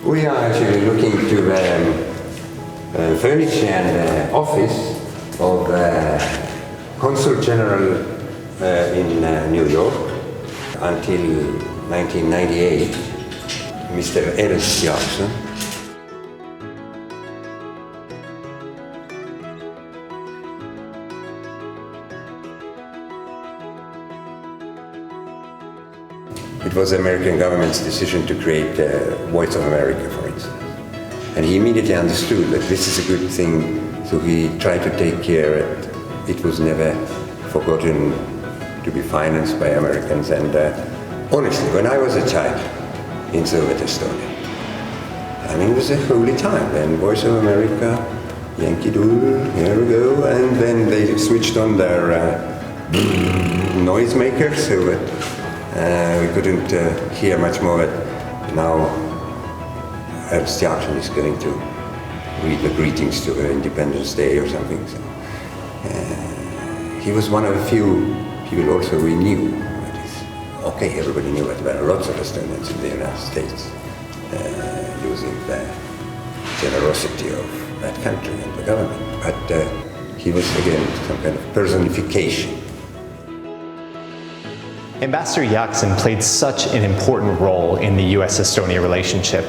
We are actually looking to furnish an office of Consul General in New York until 1998, Mr. Ernst Jaakson. It was the American government's decision to create Voice of America, for instance. And he immediately understood that this is a good thing, so he tried to take care that it was never forgotten to be financed by Americans. And honestly, when I was a child in Soviet Estonia, I mean, it was a holy time. Then Voice of America, Yankee Doodle, here we go, and then they switched on their noisemakers, so that we couldn't hear much more, but now Ernst Jaakson is going to read the greetings to Independence Day or something. So, he was one of the few people also we knew. That is, okay, everybody knew that there are lots of Estonians in the United States using the generosity of that country and the government. But he was, again, some kind of personification. Ambassador Jaakson played such an important role in the US-Estonia relationship.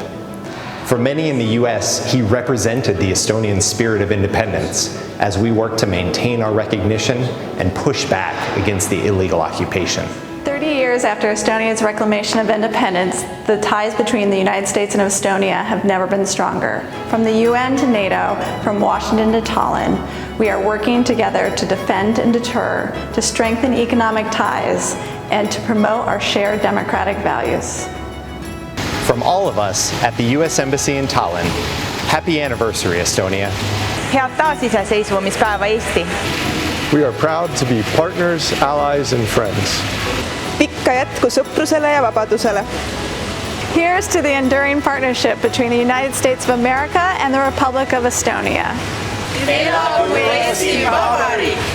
For many in the US, he represented the Estonian spirit of independence as we work to maintain our recognition and push back against the illegal occupation. 30 years after Estonia's reclamation of independence, the ties between the United States and Estonia have never been stronger. From the UN to NATO, from Washington to Tallinn, we are working together to defend and deter, to strengthen economic ties, and to promote our shared democratic values. From all of us at the US Embassy in Tallinn, happy anniversary, Estonia. Head taasiseseisvumispäeva Eesti. We are proud to be partners, allies, and friends. Pikka jätku sõprusele ja vabadusele. Here's to the enduring partnership between the United States of America and the Republic of Estonia. Elagu Eesti Vabariik!